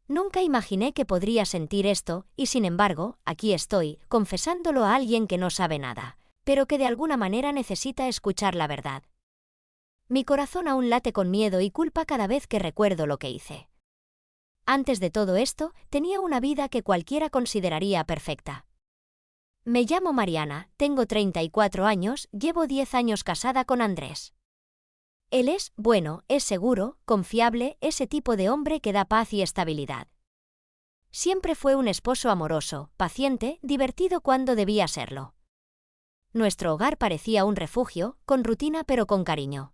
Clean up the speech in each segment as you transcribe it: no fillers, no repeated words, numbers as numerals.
Nunca imaginé que podría sentir esto, y sin embargo, aquí estoy, confesándolo a alguien que no sabe nada, pero que de alguna manera necesita escuchar la verdad. Mi corazón aún late con miedo y culpa cada vez que recuerdo lo que hice. Antes de todo esto, tenía una vida que cualquiera consideraría perfecta. Me llamo Mariana, tengo 34 años, llevo 10 años casada con Andrés. Él es, bueno, es seguro, confiable, ese tipo de hombre que da paz y estabilidad. Siempre fue un esposo amoroso, paciente, divertido cuando debía serlo. Nuestro hogar parecía un refugio, con rutina pero con cariño.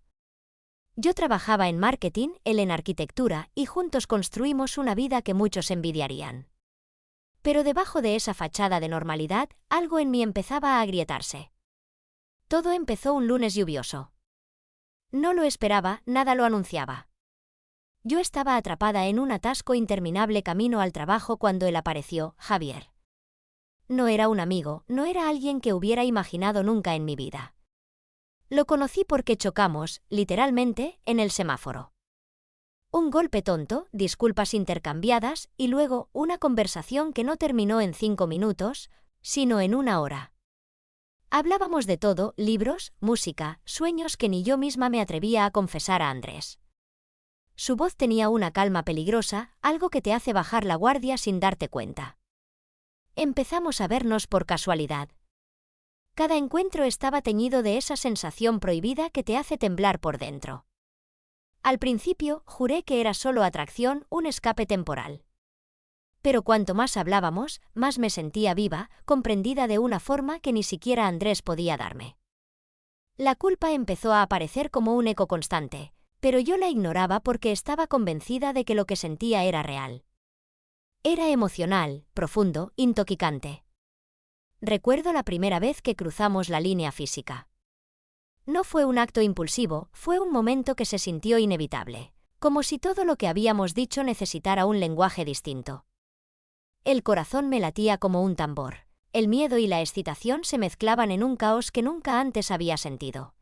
Yo trabajaba en marketing, él en arquitectura, y juntos construimos una vida que muchos envidiarían. Pero debajo de esa fachada de normalidad, algo en mí empezaba a agrietarse. Todo empezó un lunes lluvioso. No lo esperaba, nada lo anunciaba. Yo estaba atrapada en un atasco interminable camino al trabajo cuando él apareció, Javier. No era un amigo, no era alguien que hubiera imaginado nunca en mi vida. Lo conocí porque chocamos, literalmente, en el semáforo. Un golpe tonto, disculpas intercambiadas, y luego una conversación que no terminó en 5 minutos, sino en 1 hora. Hablábamos de todo, libros, música, sueños que ni yo misma me atrevía a confesar a Andrés. Su voz tenía una calma peligrosa, algo que te hace bajar la guardia sin darte cuenta. Empezamos a vernos por casualidad. Cada encuentro estaba teñido de esa sensación prohibida que te hace temblar por dentro. Al principio, juré que era solo atracción, un escape temporal. Pero cuanto más hablábamos, más me sentía viva, comprendida de una forma que ni siquiera Andrés podía darme. La culpa empezó a aparecer como un eco constante, pero yo la ignoraba porque estaba convencida de que lo que sentía era real. Era emocional, profundo, intoxicante. Recuerdo la primera vez que cruzamos la línea física. No fue un acto impulsivo, fue un momento que se sintió inevitable, como si todo lo que habíamos dicho necesitara un lenguaje distinto. El corazón me latía como un tambor. El miedo y la excitación se mezclaban en un caos que nunca antes había sentido.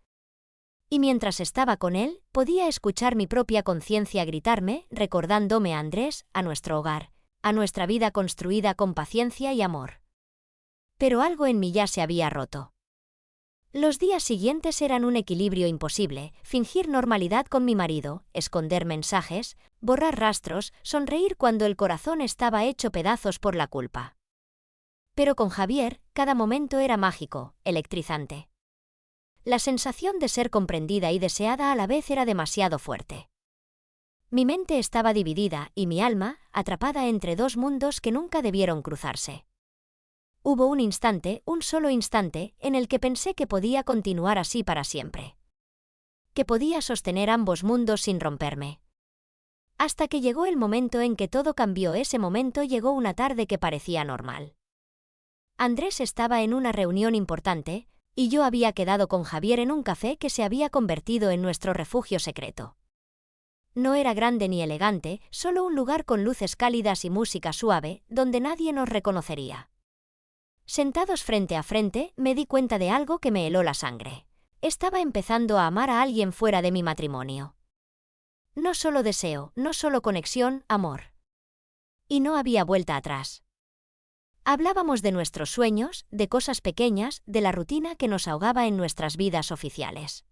Y mientras estaba con él, podía escuchar mi propia conciencia gritarme, recordándome a Andrés, a nuestro hogar, a nuestra vida construida con paciencia y amor. Pero algo en mí ya se había roto. Los días siguientes eran un equilibrio imposible, fingir normalidad con mi marido, esconder mensajes, borrar rastros, sonreír cuando el corazón estaba hecho pedazos por la culpa. Pero con Javier, cada momento era mágico, electrizante. La sensación de ser comprendida y deseada a la vez era demasiado fuerte. Mi mente estaba dividida y mi alma, atrapada entre dos mundos que nunca debieron cruzarse. Hubo un instante, un solo instante, en el que pensé que podía continuar así para siempre. Que podía sostener ambos mundos sin romperme. Hasta que llegó el momento en que todo cambió. Ese momento llegó una tarde que parecía normal. Andrés estaba en una reunión importante, y yo había quedado con Javier en un café que se había convertido en nuestro refugio secreto. No era grande ni elegante, solo un lugar con luces cálidas y música suave, donde nadie nos reconocería. Sentados frente a frente, me di cuenta de algo que me heló la sangre. Estaba empezando a amar a alguien fuera de mi matrimonio. No solo deseo, no solo conexión, amor. Y no había vuelta atrás. Hablábamos de nuestros sueños, de cosas pequeñas, de la rutina que nos ahogaba en nuestras vidas oficiales.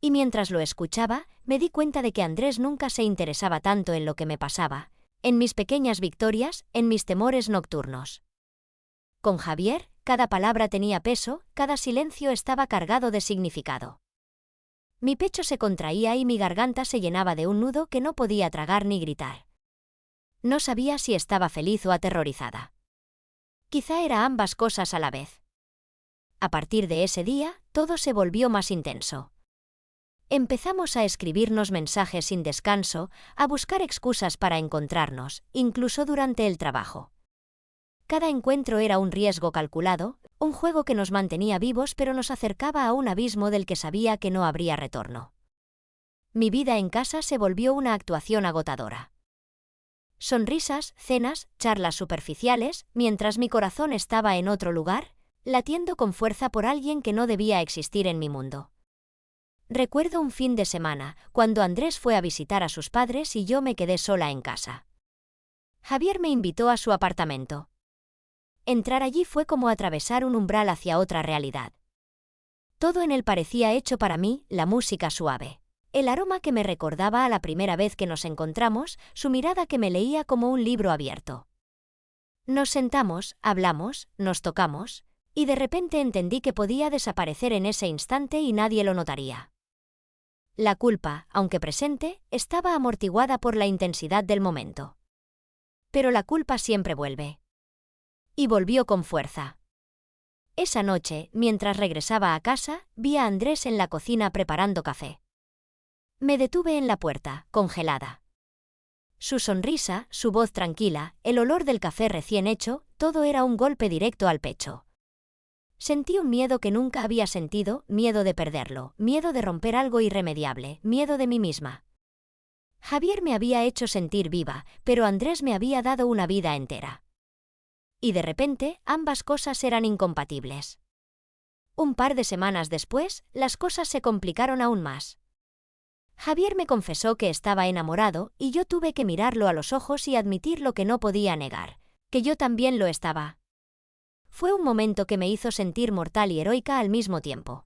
Y mientras lo escuchaba, me di cuenta de que Andrés nunca se interesaba tanto en lo que me pasaba, en mis pequeñas victorias, en mis temores nocturnos. Con Javier, cada palabra tenía peso, cada silencio estaba cargado de significado. Mi pecho se contraía y mi garganta se llenaba de un nudo que no podía tragar ni gritar. No sabía si estaba feliz o aterrorizada. Quizá era ambas cosas a la vez. A partir de ese día, todo se volvió más intenso. Empezamos a escribirnos mensajes sin descanso, a buscar excusas para encontrarnos, incluso durante el trabajo. Cada encuentro era un riesgo calculado, un juego que nos mantenía vivos pero nos acercaba a un abismo del que sabía que no habría retorno. Mi vida en casa se volvió una actuación agotadora. Sonrisas, cenas, charlas superficiales, mientras mi corazón estaba en otro lugar, latiendo con fuerza por alguien que no debía existir en mi mundo. Recuerdo un fin de semana, cuando Andrés fue a visitar a sus padres y yo me quedé sola en casa. Javier me invitó a su apartamento. Entrar allí fue como atravesar un umbral hacia otra realidad. Todo en él parecía hecho para mí, la música suave, el aroma que me recordaba a la primera vez que nos encontramos, su mirada que me leía como un libro abierto. Nos sentamos, hablamos, nos tocamos, y de repente entendí que podía desaparecer en ese instante y nadie lo notaría. La culpa, aunque presente, estaba amortiguada por la intensidad del momento. Pero la culpa siempre vuelve. Y volvió con fuerza. Esa noche, mientras regresaba a casa, vi a Andrés en la cocina preparando café. Me detuve en la puerta, congelada. Su sonrisa, su voz tranquila, el olor del café recién hecho, todo era un golpe directo al pecho. Sentí un miedo que nunca había sentido, miedo de perderlo, miedo de romper algo irremediable, miedo de mí misma. Javier me había hecho sentir viva, pero Andrés me había dado una vida entera. Y de repente, ambas cosas eran incompatibles. Un par de semanas después, las cosas se complicaron aún más. Javier me confesó que estaba enamorado y yo tuve que mirarlo a los ojos y admitir lo que no podía negar, que yo también lo estaba. Fue un momento que me hizo sentir mortal y heroica al mismo tiempo.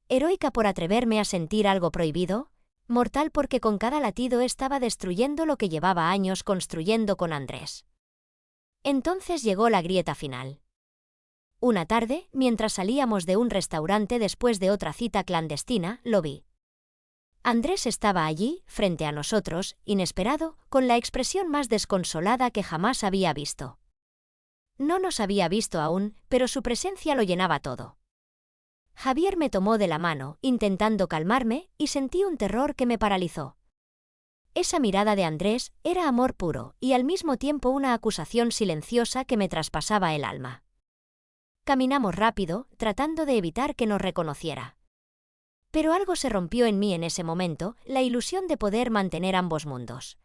Heroica por atreverme a sentir algo prohibido, mortal porque con cada latido estaba destruyendo lo que llevaba años construyendo con Andrés. Entonces llegó la grieta final. Una tarde, mientras salíamos de un restaurante después de otra cita clandestina, lo vi. Andrés estaba allí, frente a nosotros, inesperado, con la expresión más desconsolada que jamás había visto. No nos había visto aún, pero su presencia lo llenaba todo. Javier me tomó de la mano, intentando calmarme, y sentí un terror que me paralizó. Esa mirada de Andrés era amor puro, y al mismo tiempo una acusación silenciosa que me traspasaba el alma. Caminamos rápido, tratando de evitar que nos reconociera. Pero algo se rompió en mí en ese momento, la ilusión de poder mantener ambos mundos.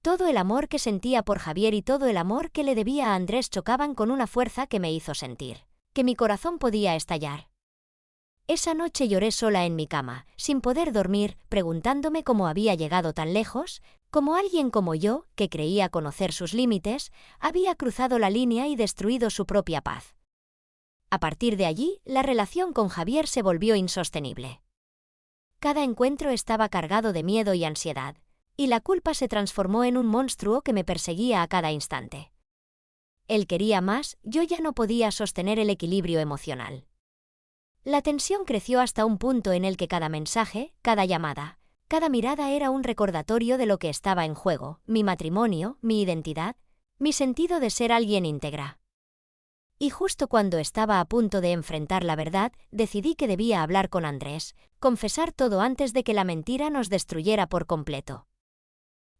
Todo el amor que sentía por Javier y todo el amor que le debía a Andrés chocaban con una fuerza que me hizo sentir que mi corazón podía estallar. Esa noche lloré sola en mi cama, sin poder dormir, preguntándome cómo había llegado tan lejos, cómo alguien como yo, que creía conocer sus límites, había cruzado la línea y destruido su propia paz. A partir de allí, la relación con Javier se volvió insostenible. Cada encuentro estaba cargado de miedo y ansiedad, y la culpa se transformó en un monstruo que me perseguía a cada instante. Él quería más, yo ya no podía sostener el equilibrio emocional. La tensión creció hasta un punto en el que cada mensaje, cada llamada, cada mirada era un recordatorio de lo que estaba en juego, mi matrimonio, mi identidad, mi sentido de ser alguien íntegra. Y justo cuando estaba a punto de enfrentar la verdad, decidí que debía hablar con Andrés, confesar todo antes de que la mentira nos destruyera por completo.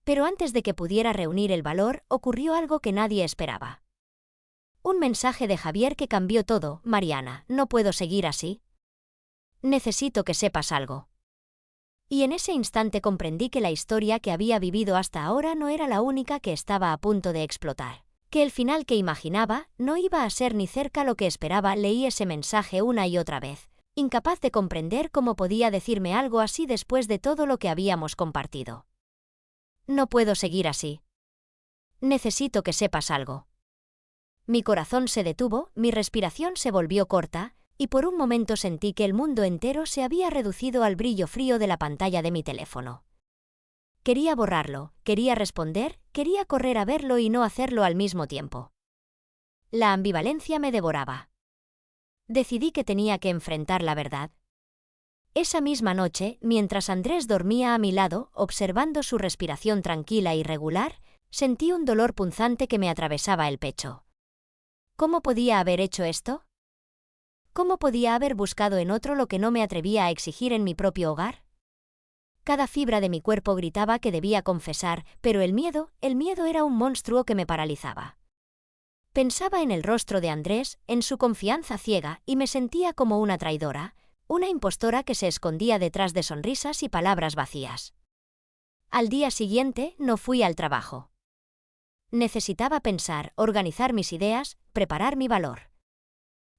Pero antes de que pudiera reunir el valor, ocurrió algo que nadie esperaba. Un mensaje de Javier que cambió todo. Mariana, no puedo seguir así. Necesito que sepas algo. Y en ese instante comprendí que la historia que había vivido hasta ahora no era la única que estaba a punto de explotar. Que el final que imaginaba no iba a ser ni cerca lo que esperaba. Leí ese mensaje una y otra vez, incapaz de comprender cómo podía decirme algo así después de todo lo que habíamos compartido. No puedo seguir así. Necesito que sepas algo. Mi corazón se detuvo, mi respiración se volvió corta, y por un momento sentí que el mundo entero se había reducido al brillo frío de la pantalla de mi teléfono. Quería borrarlo, quería responder, quería correr a verlo y no hacerlo al mismo tiempo. La ambivalencia me devoraba. Decidí que tenía que enfrentar la verdad. Esa misma noche, mientras Andrés dormía a mi lado, observando su respiración tranquila y regular, sentí un dolor punzante que me atravesaba el pecho. ¿Cómo podía haber hecho esto? ¿Cómo podía haber buscado en otro lo que no me atrevía a exigir en mi propio hogar? Cada fibra de mi cuerpo gritaba que debía confesar, pero el miedo era un monstruo que me paralizaba. Pensaba en el rostro de Andrés, en su confianza ciega, y me sentía como una traidora, una impostora que se escondía detrás de sonrisas y palabras vacías. Al día siguiente no fui al trabajo. Necesitaba pensar, organizar mis ideas, preparar mi valor.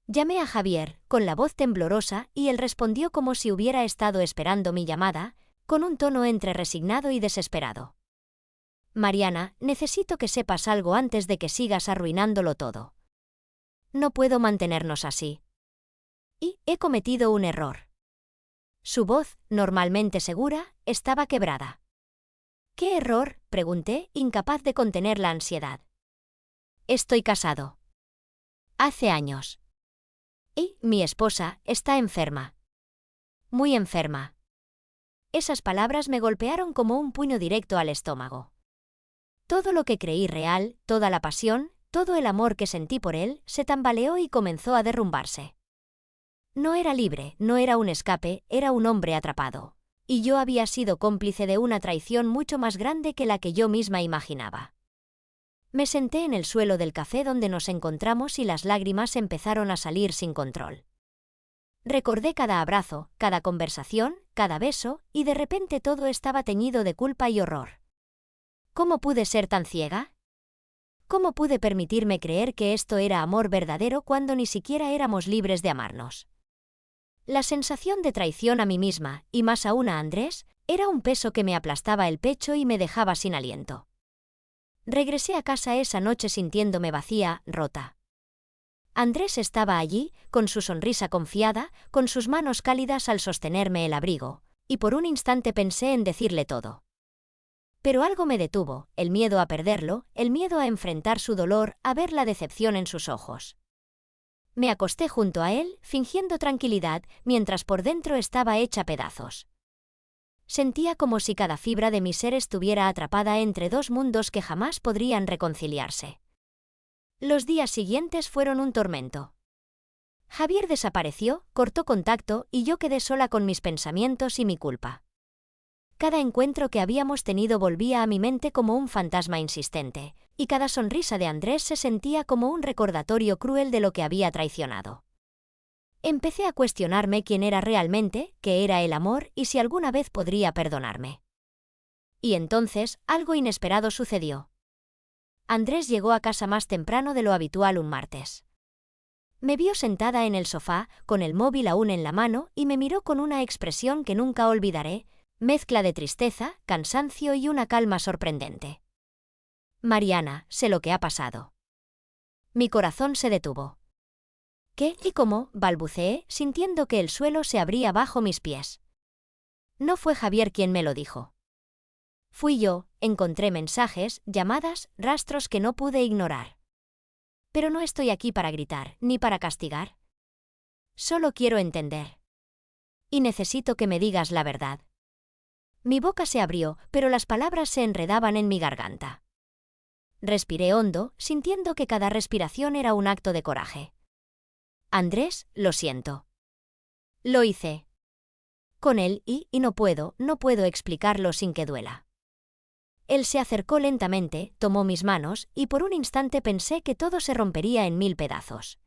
Llamé a Javier, con la voz temblorosa, y él respondió como si hubiera estado esperando mi llamada, con un tono entre resignado y desesperado. Mariana, necesito que sepas algo antes de que sigas arruinándolo todo. No puedo mantenernos así. Y he cometido un error. Su voz, normalmente segura, estaba quebrada. ¿Qué error?, pregunté, incapaz de contener la ansiedad. Estoy casado. Hace años. Y mi esposa está enferma. Muy enferma. Esas palabras me golpearon como un puño directo al estómago. Todo lo que creí real, toda la pasión, todo el amor que sentí por él, se tambaleó y comenzó a derrumbarse. No era libre, no era un escape, era un hombre atrapado. Y yo había sido cómplice de una traición mucho más grande que la que yo misma imaginaba. Me senté en el suelo del café donde nos encontramos y las lágrimas empezaron a salir sin control. Recordé cada abrazo, cada conversación, cada beso, y de repente todo estaba teñido de culpa y horror. ¿Cómo pude ser tan ciega? ¿Cómo pude permitirme creer que esto era amor verdadero cuando ni siquiera éramos libres de amarnos? La sensación de traición a mí misma, y más aún a Andrés, era un peso que me aplastaba el pecho y me dejaba sin aliento. Regresé a casa esa noche sintiéndome vacía, rota. Andrés estaba allí, con su sonrisa confiada, con sus manos cálidas al sostenerme el abrigo, y por un instante pensé en decirle todo. Pero algo me detuvo, el miedo a perderlo, el miedo a enfrentar su dolor, a ver la decepción en sus ojos. Me acosté junto a él, fingiendo tranquilidad, mientras por dentro estaba hecha pedazos. Sentía como si cada fibra de mi ser estuviera atrapada entre dos mundos que jamás podrían reconciliarse. Los días siguientes fueron un tormento. Javier desapareció, cortó contacto y yo quedé sola con mis pensamientos y mi culpa. Cada encuentro que habíamos tenido volvía a mi mente como un fantasma insistente, y cada sonrisa de Andrés se sentía como un recordatorio cruel de lo que había traicionado. Empecé a cuestionarme quién era realmente, qué era el amor y si alguna vez podría perdonarme. Y entonces, algo inesperado sucedió. Andrés llegó a casa más temprano de lo habitual un martes. Me vio sentada en el sofá, con el móvil aún en la mano, y me miró con una expresión que nunca olvidaré, mezcla de tristeza, cansancio y una calma sorprendente. Mariana, sé lo que ha pasado. Mi corazón se detuvo. ¿Qué y cómo?, balbuceé, sintiendo que el suelo se abría bajo mis pies. No fue Javier quien me lo dijo. Fui yo, encontré mensajes, llamadas, rastros que no pude ignorar. Pero no estoy aquí para gritar, ni para castigar. Solo quiero entender. Y necesito que me digas la verdad. Mi boca se abrió, pero las palabras se enredaban en mi garganta. Respiré hondo, sintiendo que cada respiración era un acto de coraje. Andrés, lo siento. Lo hice. Con él y no puedo explicarlo sin que duela. Él se acercó lentamente, tomó mis manos, y por un instante pensé que todo se rompería en mil pedazos.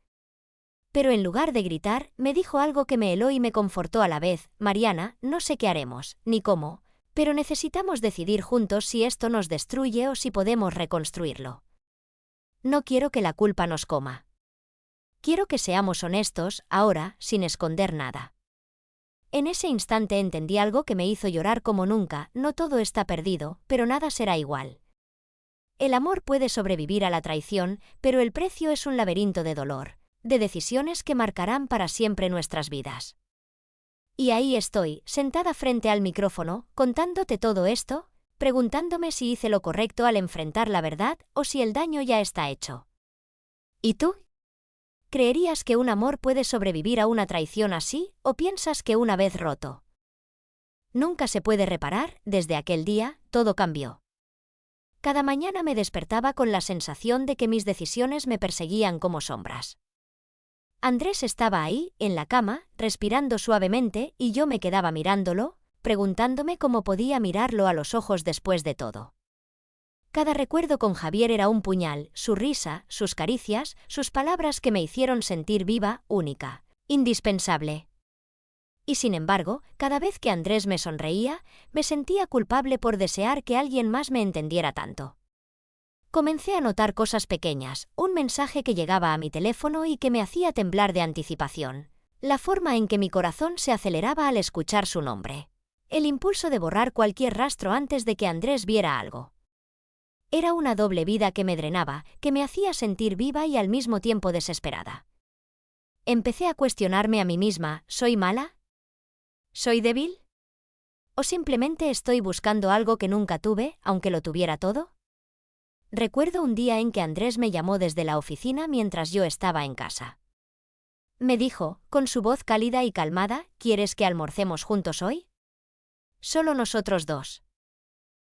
Pero en lugar de gritar, me dijo algo que me heló y me confortó a la vez. Mariana, no sé qué haremos, ni cómo, pero necesitamos decidir juntos si esto nos destruye o si podemos reconstruirlo. No quiero que la culpa nos coma. Quiero que seamos honestos, ahora, sin esconder nada. En ese instante entendí algo que me hizo llorar como nunca. No todo está perdido, pero nada será igual. El amor puede sobrevivir a la traición, pero el precio es un laberinto de dolor, de decisiones que marcarán para siempre nuestras vidas. Y ahí estoy, sentada frente al micrófono, contándote todo esto, preguntándome si hice lo correcto al enfrentar la verdad o si el daño ya está hecho. ¿Y tú? ¿Creerías que un amor puede sobrevivir a una traición así, o piensas que una vez roto? Nunca se puede reparar. Desde aquel día, todo cambió. Cada mañana me despertaba con la sensación de que mis decisiones me perseguían como sombras. Andrés estaba ahí, en la cama, respirando suavemente, y yo me quedaba mirándolo, preguntándome cómo podía mirarlo a los ojos después de todo. Cada recuerdo con Javier era un puñal, su risa, sus caricias, sus palabras que me hicieron sentir viva, única, indispensable. Y sin embargo, cada vez que Andrés me sonreía, me sentía culpable por desear que alguien más me entendiera tanto. Comencé a notar cosas pequeñas, un mensaje que llegaba a mi teléfono y que me hacía temblar de anticipación, la forma en que mi corazón se aceleraba al escuchar su nombre, el impulso de borrar cualquier rastro antes de que Andrés viera algo. Era una doble vida que me drenaba, que me hacía sentir viva y al mismo tiempo desesperada. Empecé a cuestionarme a mí misma, ¿soy mala? ¿Soy débil? ¿O simplemente estoy buscando algo que nunca tuve, aunque lo tuviera todo? Recuerdo un día en que Andrés me llamó desde la oficina mientras yo estaba en casa. Me dijo, con su voz cálida y calmada, ¿quieres que almorcemos juntos hoy? Solo nosotros dos.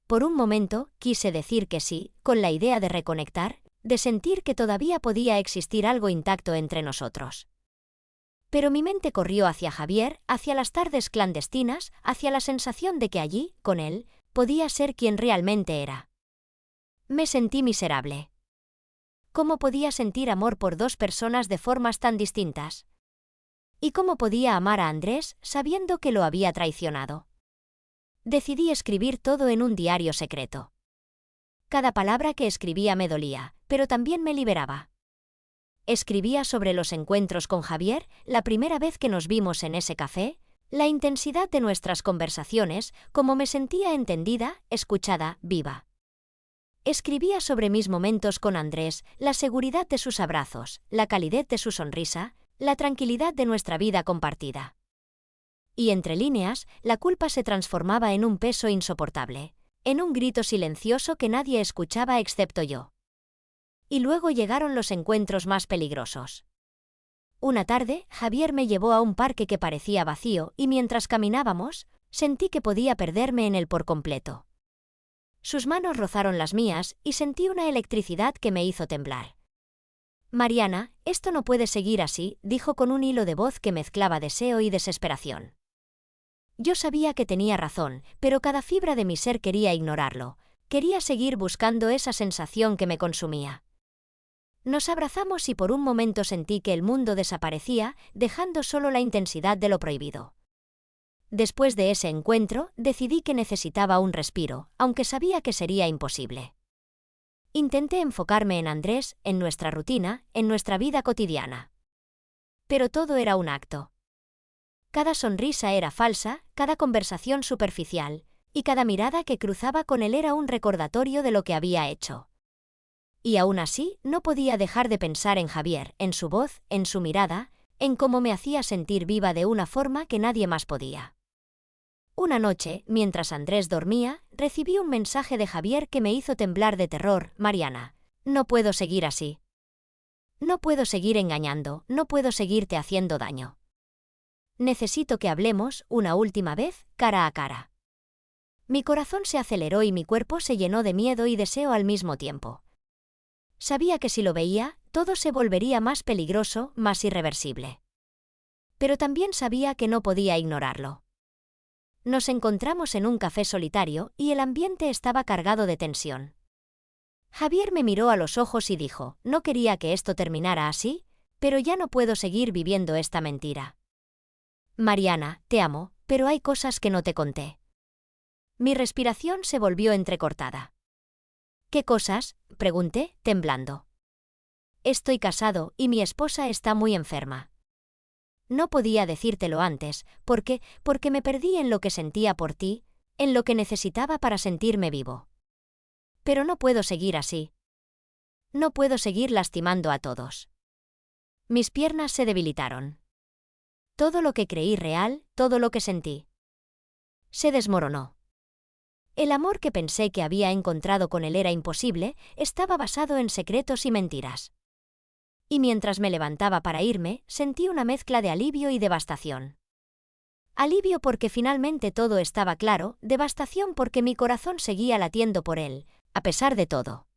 Por un momento, quise decir que sí, con la idea de reconectar, de sentir que todavía podía existir algo intacto entre nosotros. Pero mi mente corrió hacia Javier, hacia las tardes clandestinas, hacia la sensación de que allí, con él, podía ser quien realmente era. Me sentí miserable. ¿Cómo podía sentir amor por dos personas de formas tan distintas? ¿Y cómo podía amar a Andrés sabiendo que lo había traicionado? Decidí escribir todo en un diario secreto. Cada palabra que escribía me dolía, pero también me liberaba. Escribía sobre los encuentros con Javier, la primera vez que nos vimos en ese café, la intensidad de nuestras conversaciones, cómo me sentía entendida, escuchada, viva. Escribía sobre mis momentos con Andrés, la seguridad de sus abrazos, la calidez de su sonrisa, la tranquilidad de nuestra vida compartida. Y entre líneas, la culpa se transformaba en un peso insoportable, en un grito silencioso que nadie escuchaba excepto yo. Y luego llegaron los encuentros más peligrosos. Una tarde, Javier me llevó a un parque que parecía vacío y mientras caminábamos, sentí que podía perderme en él por completo. Sus manos rozaron las mías y sentí una electricidad que me hizo temblar. Mariana, esto no puede seguir así, dijo con un hilo de voz que mezclaba deseo y desesperación. Yo sabía que tenía razón, pero cada fibra de mi ser quería ignorarlo. Quería seguir buscando esa sensación que me consumía. Nos abrazamos y por un momento sentí que el mundo desaparecía, dejando solo la intensidad de lo prohibido. Después de ese encuentro, decidí que necesitaba un respiro, aunque sabía que sería imposible. Intenté enfocarme en Andrés, en nuestra rutina, en nuestra vida cotidiana. Pero todo era un acto. Cada sonrisa era falsa, cada conversación superficial, y cada mirada que cruzaba con él era un recordatorio de lo que había hecho. Y aún así, no podía dejar de pensar en Javier, en su voz, en su mirada, en cómo me hacía sentir viva de una forma que nadie más podía. Una noche, mientras Andrés dormía, recibí un mensaje de Javier que me hizo temblar de terror. Mariana, no puedo seguir así. No puedo seguir engañando, no puedo seguirte haciendo daño. Necesito que hablemos, una última vez, cara a cara. Mi corazón se aceleró y mi cuerpo se llenó de miedo y deseo al mismo tiempo. Sabía que si lo veía, todo se volvería más peligroso, más irreversible. Pero también sabía que no podía ignorarlo. Nos encontramos en un café solitario y el ambiente estaba cargado de tensión. Javier me miró a los ojos y dijo, no quería que esto terminara así, pero ya no puedo seguir viviendo esta mentira. Mariana, te amo, pero hay cosas que no te conté. Mi respiración se volvió entrecortada. ¿Qué cosas?, pregunté, temblando. Estoy casado y mi esposa está muy enferma. No podía decírtelo antes, porque me perdí en lo que sentía por ti, en lo que necesitaba para sentirme vivo. Pero no puedo seguir así. No puedo seguir lastimando a todos. Mis piernas se debilitaron. Todo lo que creí real, todo lo que sentí, se desmoronó. El amor que pensé que había encontrado con él era imposible, estaba basado en secretos y mentiras. Y mientras me levantaba para irme, sentí una mezcla de alivio y devastación. Alivio porque finalmente todo estaba claro, devastación porque mi corazón seguía latiendo por él, a pesar de todo.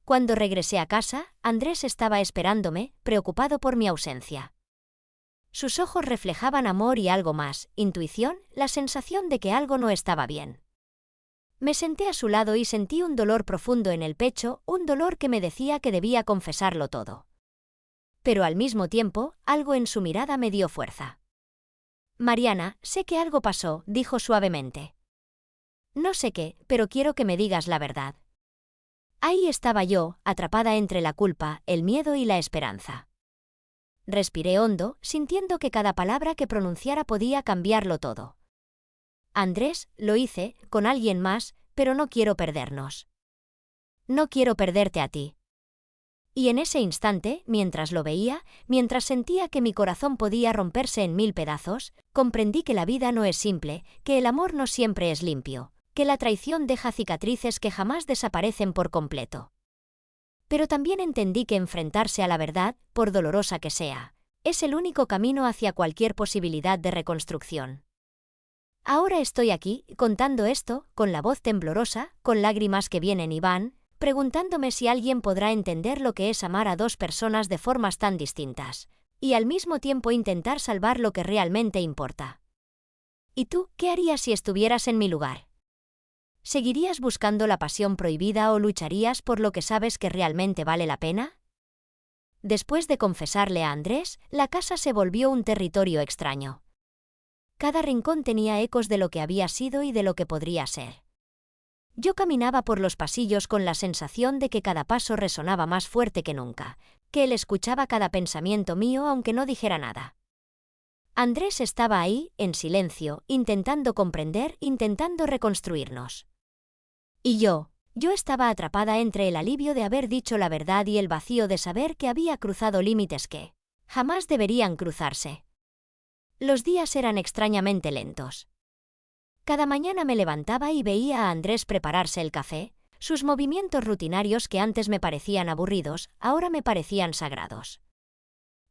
Cuando regresé a casa, Andrés estaba esperándome, preocupado por mi ausencia. Sus ojos reflejaban amor y algo más, intuición, la sensación de que algo no estaba bien. Me senté a su lado y sentí un dolor profundo en el pecho, un dolor que me decía que debía confesarlo todo. Pero al mismo tiempo, algo en su mirada me dio fuerza. Mariana, sé que algo pasó, dijo suavemente. No sé qué, pero quiero que me digas la verdad. Ahí estaba yo, atrapada entre la culpa, el miedo y la esperanza. Respiré hondo, sintiendo que cada palabra que pronunciara podía cambiarlo todo. Andrés, lo hice, con alguien más, pero no quiero perdernos. No quiero perderte a ti. Y en ese instante, mientras lo veía, mientras sentía que mi corazón podía romperse en 1000 pedazos, comprendí que la vida no es simple, que el amor no siempre es limpio, que la traición deja cicatrices que jamás desaparecen por completo. Pero también entendí que enfrentarse a la verdad, por dolorosa que sea, es el único camino hacia cualquier posibilidad de reconstrucción. Ahora estoy aquí, contando esto, con la voz temblorosa, con lágrimas que vienen y van, preguntándome si alguien podrá entender lo que es amar a dos personas de formas tan distintas, y al mismo tiempo intentar salvar lo que realmente importa. ¿Y tú, qué harías si estuvieras en mi lugar? ¿Seguirías buscando la pasión prohibida o lucharías por lo que sabes que realmente vale la pena? Después de confesarle a Andrés, la casa se volvió un territorio extraño. Cada rincón tenía ecos de lo que había sido y de lo que podría ser. Yo caminaba por los pasillos con la sensación de que cada paso resonaba más fuerte que nunca, que él escuchaba cada pensamiento mío aunque no dijera nada. Andrés estaba ahí, en silencio, intentando comprender, intentando reconstruirnos. Y yo estaba atrapada entre el alivio de haber dicho la verdad y el vacío de saber que había cruzado límites que jamás deberían cruzarse. Los días eran extrañamente lentos. Cada mañana me levantaba y veía a Andrés prepararse el café. Sus movimientos rutinarios que antes me parecían aburridos, ahora me parecían sagrados.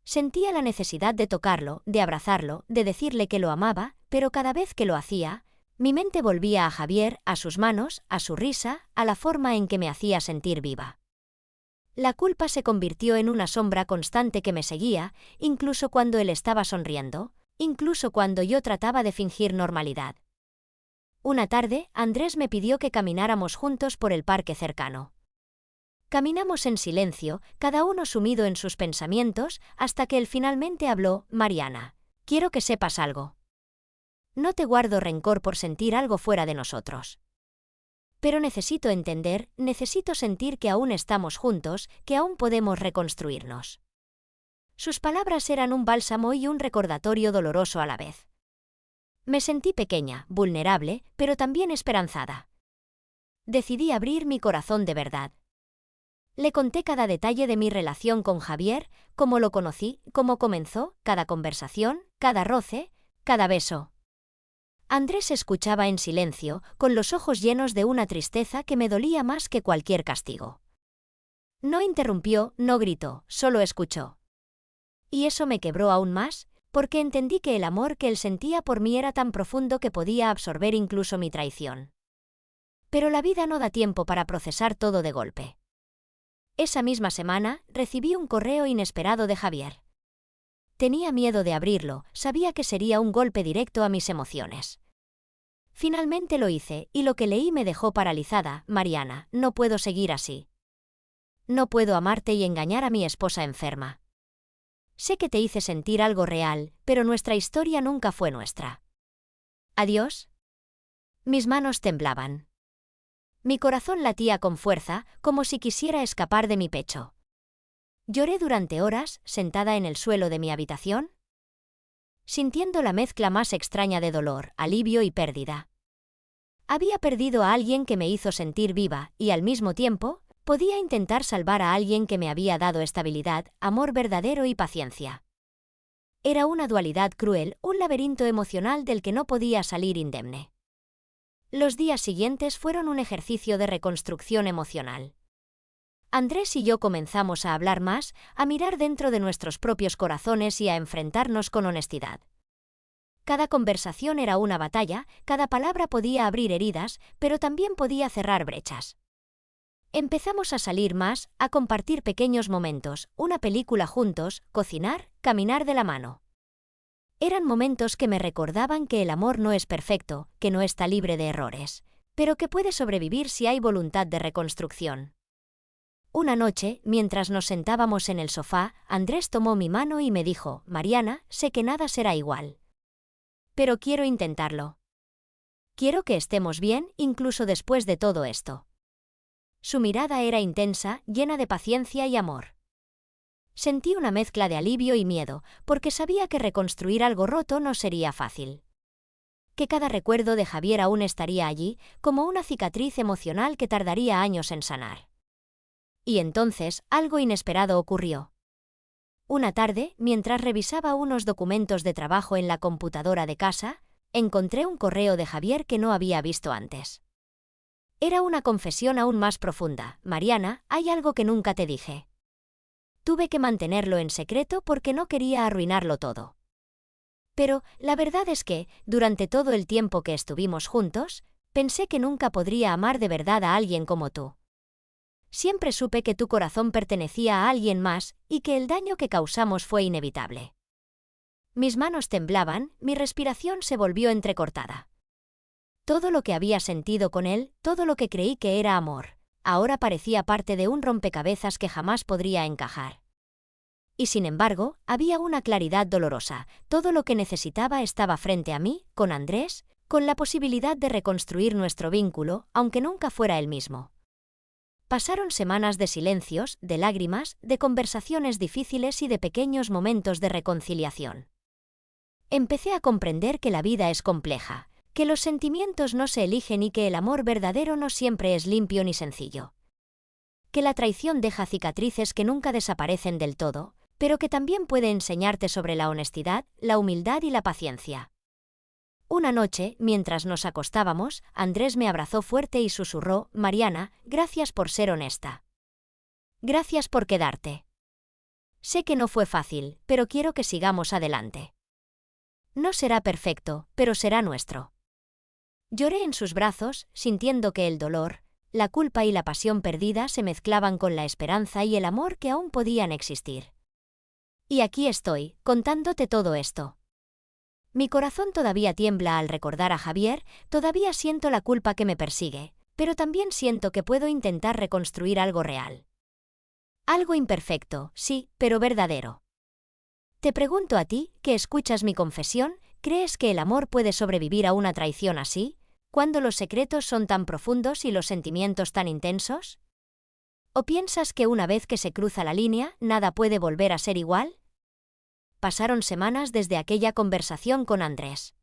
Sentía la necesidad de tocarlo, de abrazarlo, de decirle que lo amaba, pero cada vez que lo hacía, mi mente volvía a Javier, a sus manos, a su risa, a la forma en que me hacía sentir viva. La culpa se convirtió en una sombra constante que me seguía, incluso cuando él estaba sonriendo, incluso cuando yo trataba de fingir normalidad. Una tarde, Andrés me pidió que camináramos juntos por el parque cercano. Caminamos en silencio, cada uno sumido en sus pensamientos, hasta que él finalmente habló: Mariana, quiero que sepas algo. No te guardo rencor por sentir algo fuera de nosotros. Pero necesito entender, necesito sentir que aún estamos juntos, que aún podemos reconstruirnos. Sus palabras eran un bálsamo y un recordatorio doloroso a la vez. Me sentí pequeña, vulnerable, pero también esperanzada. Decidí abrir mi corazón de verdad. Le conté cada detalle de mi relación con Javier, cómo lo conocí, cómo comenzó, cada conversación, cada roce, cada beso. Andrés escuchaba en silencio, con los ojos llenos de una tristeza que me dolía más que cualquier castigo. No interrumpió, no gritó, solo escuchó. Y eso me quebró aún más, porque entendí que el amor que él sentía por mí era tan profundo que podía absorber incluso mi traición. Pero la vida no da tiempo para procesar todo de golpe. Esa misma semana, recibí un correo inesperado de Javier. Tenía miedo de abrirlo, sabía que sería un golpe directo a mis emociones. Finalmente lo hice, y lo que leí me dejó paralizada. Mariana, no puedo seguir así. No puedo amarte y engañar a mi esposa enferma. Sé que te hice sentir algo real, pero nuestra historia nunca fue nuestra. ¿Adiós? Mis manos temblaban. Mi corazón latía con fuerza, como si quisiera escapar de mi pecho. Lloré durante horas, sentada en el suelo de mi habitación, sintiendo la mezcla más extraña de dolor, alivio y pérdida. Había perdido a alguien que me hizo sentir viva, y al mismo tiempo, podía intentar salvar a alguien que me había dado estabilidad, amor verdadero y paciencia. Era una dualidad cruel, un laberinto emocional del que no podía salir indemne. Los días siguientes fueron un ejercicio de reconstrucción emocional. Andrés y yo comenzamos a hablar más, a mirar dentro de nuestros propios corazones y a enfrentarnos con honestidad. Cada conversación era una batalla, cada palabra podía abrir heridas, pero también podía cerrar brechas. Empezamos a salir más, a compartir pequeños momentos, una película juntos, cocinar, caminar de la mano. Eran momentos que me recordaban que el amor no es perfecto, que no está libre de errores, pero que puede sobrevivir si hay voluntad de reconstrucción. Una noche, mientras nos sentábamos en el sofá, Andrés tomó mi mano y me dijo: Mariana, sé que nada será igual. Pero quiero intentarlo. Quiero que estemos bien, incluso después de todo esto. Su mirada era intensa, llena de paciencia y amor. Sentí una mezcla de alivio y miedo, porque sabía que reconstruir algo roto no sería fácil. Que cada recuerdo de Javier aún estaría allí, como una cicatriz emocional que tardaría años en sanar. Y entonces, algo inesperado ocurrió. Una tarde, mientras revisaba unos documentos de trabajo en la computadora de casa, encontré un correo de Javier que no había visto antes. Era una confesión aún más profunda. Mariana, hay algo que nunca te dije. Tuve que mantenerlo en secreto porque no quería arruinarlo todo. Pero, la verdad es que, durante todo el tiempo que estuvimos juntos, pensé que nunca podría amar de verdad a alguien como tú. Siempre supe que tu corazón pertenecía a alguien más y que el daño que causamos fue inevitable. Mis manos temblaban, mi respiración se volvió entrecortada. Todo lo que había sentido con él, todo lo que creí que era amor, ahora parecía parte de un rompecabezas que jamás podría encajar. Y sin embargo, había una claridad dolorosa. Todo lo que necesitaba estaba frente a mí, con Andrés, con la posibilidad de reconstruir nuestro vínculo, aunque nunca fuera el mismo. Pasaron semanas de silencios, de lágrimas, de conversaciones difíciles y de pequeños momentos de reconciliación. Empecé a comprender que la vida es compleja, que los sentimientos no se eligen y que el amor verdadero no siempre es limpio ni sencillo. Que la traición deja cicatrices que nunca desaparecen del todo, pero que también puede enseñarte sobre la honestidad, la humildad y la paciencia. Una noche, mientras nos acostábamos, Andrés me abrazó fuerte y susurró: Mariana, gracias por ser honesta. Gracias por quedarte. Sé que no fue fácil, pero quiero que sigamos adelante. No será perfecto, pero será nuestro. Lloré en sus brazos, sintiendo que el dolor, la culpa y la pasión perdida se mezclaban con la esperanza y el amor que aún podían existir. Y aquí estoy, contándote todo esto. Mi corazón todavía tiembla al recordar a Javier, todavía siento la culpa que me persigue, pero también siento que puedo intentar reconstruir algo real. Algo imperfecto, sí, pero verdadero. Te pregunto a ti, que escuchas mi confesión, ¿crees que el amor puede sobrevivir a una traición así, cuando los secretos son tan profundos y los sentimientos tan intensos? ¿O piensas que una vez que se cruza la línea, nada puede volver a ser igual? Pasaron semanas desde aquella conversación con Andrés.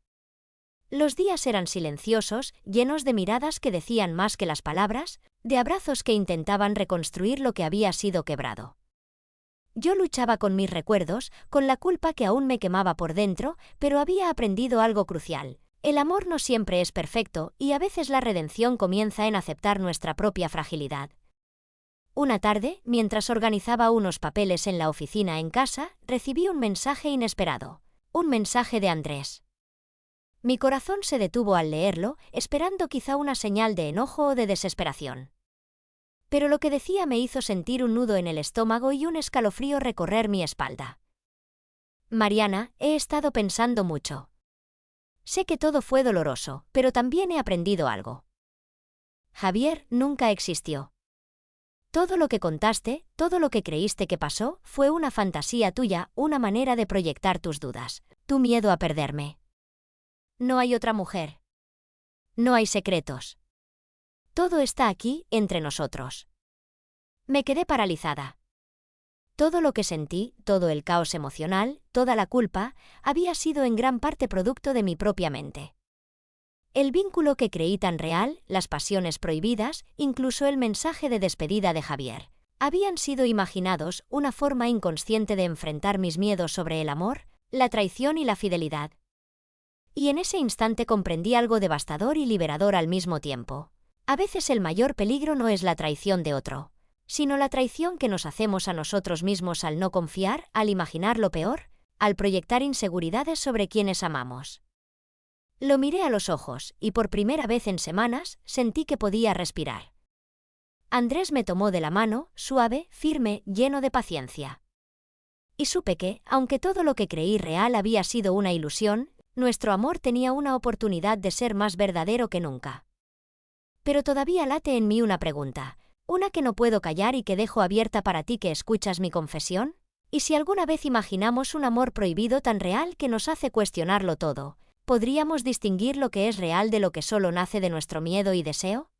Los días eran silenciosos, llenos de miradas que decían más que las palabras, de abrazos que intentaban reconstruir lo que había sido quebrado. Yo luchaba con mis recuerdos, con la culpa que aún me quemaba por dentro, pero había aprendido algo crucial. El amor no siempre es perfecto, y a veces la redención comienza en aceptar nuestra propia fragilidad. Una tarde, mientras organizaba unos papeles en la oficina en casa, recibí un mensaje inesperado. Un mensaje de Andrés. Mi corazón se detuvo al leerlo, esperando quizá una señal de enojo o de desesperación. Pero lo que decía me hizo sentir un nudo en el estómago y un escalofrío recorrer mi espalda. Mariana, he estado pensando mucho. Sé que todo fue doloroso, pero también he aprendido algo. Javier nunca existió. Todo lo que contaste, todo lo que creíste que pasó, fue una fantasía tuya, una manera de proyectar tus dudas, tu miedo a perderme. No hay otra mujer. No hay secretos. Todo está aquí, entre nosotros. Me quedé paralizada. Todo lo que sentí, todo el caos emocional, toda la culpa, había sido en gran parte producto de mi propia mente. El vínculo que creí tan real, las pasiones prohibidas, incluso el mensaje de despedida de Javier, habían sido imaginados, una forma inconsciente de enfrentar mis miedos sobre el amor, la traición y la fidelidad. Y en ese instante comprendí algo devastador y liberador al mismo tiempo. A veces el mayor peligro no es la traición de otro, sino la traición que nos hacemos a nosotros mismos al no confiar, al imaginar lo peor, al proyectar inseguridades sobre quienes amamos. Lo miré a los ojos, y por primera vez en semanas, sentí que podía respirar. Andrés me tomó de la mano, suave, firme, lleno de paciencia. Y supe que, aunque todo lo que creí real había sido una ilusión, nuestro amor tenía una oportunidad de ser más verdadero que nunca. Pero todavía late en mí una pregunta, una que no puedo callar y que dejo abierta para ti que escuchas mi confesión. ¿Y si alguna vez imaginamos un amor prohibido tan real que nos hace cuestionarlo todo, podríamos distinguir lo que es real de lo que solo nace de nuestro miedo y deseo?